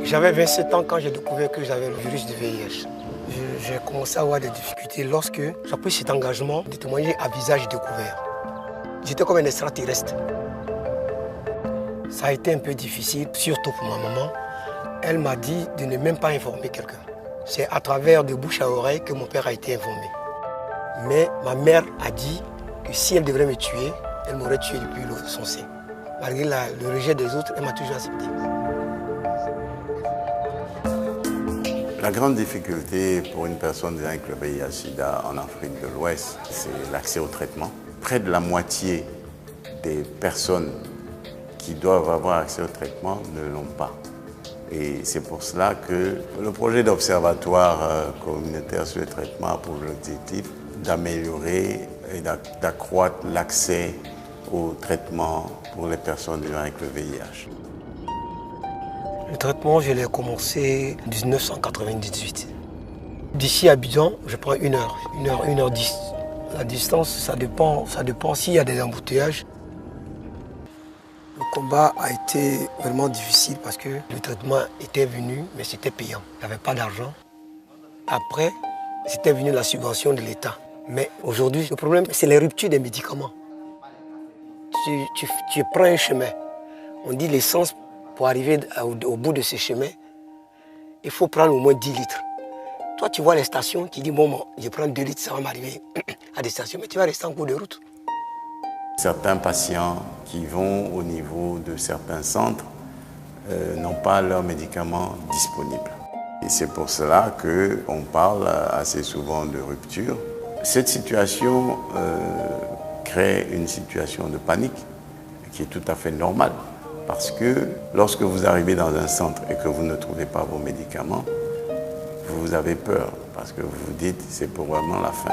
J'avais 27 ans quand j'ai découvert que j'avais le virus du VIH. J'ai commencé à avoir des difficultés lorsque j'ai pris cet engagement de témoigner à visage découvert. J'étais comme un extraterrestre. Ça a été un peu difficile, surtout pour ma maman. Elle m'a dit de ne même pas informer quelqu'un. C'est à travers de bouche à oreille que mon père a été informé. Mais ma mère a dit que si elle devrait me tuer, elle m'aurait tué depuis son sein. Malgré le rejet des autres, elle m'a toujours accepté. La grande difficulté pour une personne vivant avec le VIH/SIDA en Afrique de l'Ouest, c'est l'accès au traitement. Près de la moitié des personnes qui doivent avoir accès au traitement ne l'ont pas. Et c'est pour cela que le projet d'observatoire communautaire sur le traitement a pour l'objectif d'améliorer et d'accroître l'accès au traitement pour les personnes vivant avec le VIH. Le traitement, je l'ai commencé en 1998. D'ici à Abidjan, je prends 1 heure, 1h10. La distance, ça dépend s'il y a des embouteillages. Le combat a été vraiment difficile parce que le traitement était venu, mais c'était payant. Il n'y avait pas d'argent. Après, c'était venu la subvention de l'État. Mais aujourd'hui, le problème, c'est les ruptures des médicaments. Tu prends un chemin. On dit l'essence, pour arriver au bout de ce chemin, il faut prendre au moins 10 litres. Toi, tu vois les stations, tu dis, bon, je prends 2 litres, ça va m'arriver à des stations, mais tu vas rester en cours de route. Certains patients qui vont au niveau de certains centres n'ont pas leurs médicaments disponibles. Et c'est pour cela qu'on parle assez souvent de rupture. Cette situation crée une situation de panique qui est tout à fait normale. Parce que lorsque vous arrivez dans un centre et que vous ne trouvez pas vos médicaments, vous avez peur parce que vous vous dites c'est probablement la fin.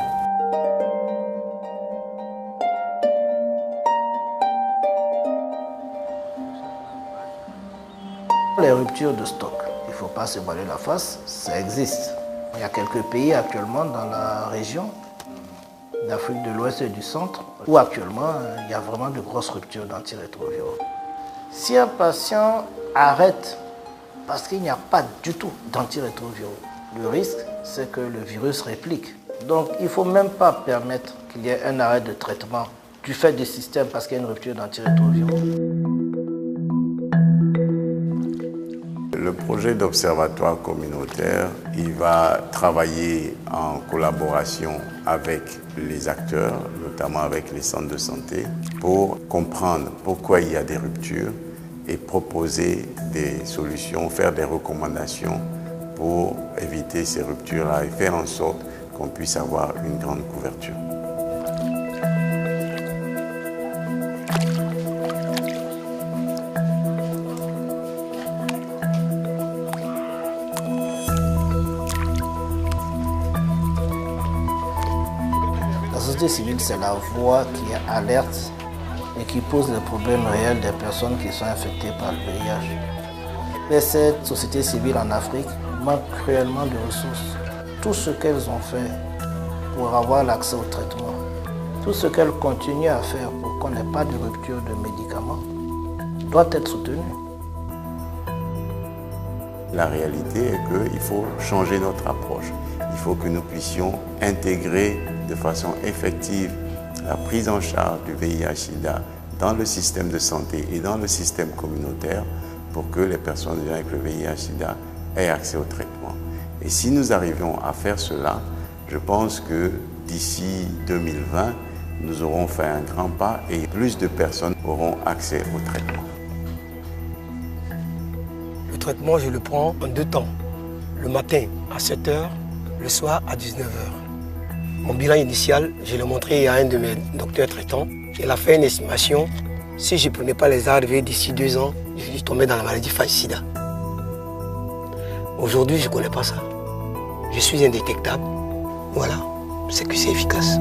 Les ruptures de stock, il ne faut pas se voiler la face, ça existe. Il y a quelques pays actuellement dans la région d'Afrique de l'Ouest et du Centre où actuellement il y a vraiment de grosses ruptures d'antirétroviraux. Si un patient arrête parce qu'il n'y a pas du tout d'antirétroviraux, le risque c'est que le virus réplique. Donc il ne faut même pas permettre qu'il y ait un arrêt de traitement du fait du système parce qu'il y a une rupture d'antirétroviraux. Le projet d'observatoire communautaire, il va travailler en collaboration avec les acteurs, notamment avec les centres de santé, pour comprendre pourquoi il y a des ruptures et proposer des solutions, faire des recommandations pour éviter ces ruptures-là et faire en sorte qu'on puisse avoir une grande couverture. La société civile, c'est la voix qui est alerte et qui pose les problèmes réels des personnes qui sont infectées par le VIH. Mais cette société civile en Afrique manque cruellement de ressources. Tout ce qu'elles ont fait pour avoir l'accès au traitement, tout ce qu'elles continuent à faire pour qu'on n'ait pas de rupture de médicaments, doit être soutenu. La réalité est qu'il faut changer notre approche. Il faut que nous puissions intégrer de façon effective la prise en charge du VIH/SIDA dans le système de santé et dans le système communautaire pour que les personnes vivant avec le VIH/SIDA aient accès au traitement. Et si nous arrivions à faire cela, je pense que d'ici 2020, nous aurons fait un grand pas et plus de personnes auront accès au traitement. Le traitement, je le prends en 2 temps. Le matin à 7 h, le soir à 19 h. Mon bilan initial, je l'ai montré à un de mes docteurs traitants. Il a fait une estimation. Si je ne prenais pas les ARV d'ici 2 ans, je tombais dans la maladie VIH/SIDA. Aujourd'hui, je ne connais pas ça. Je suis indétectable. Voilà, c'est que c'est efficace.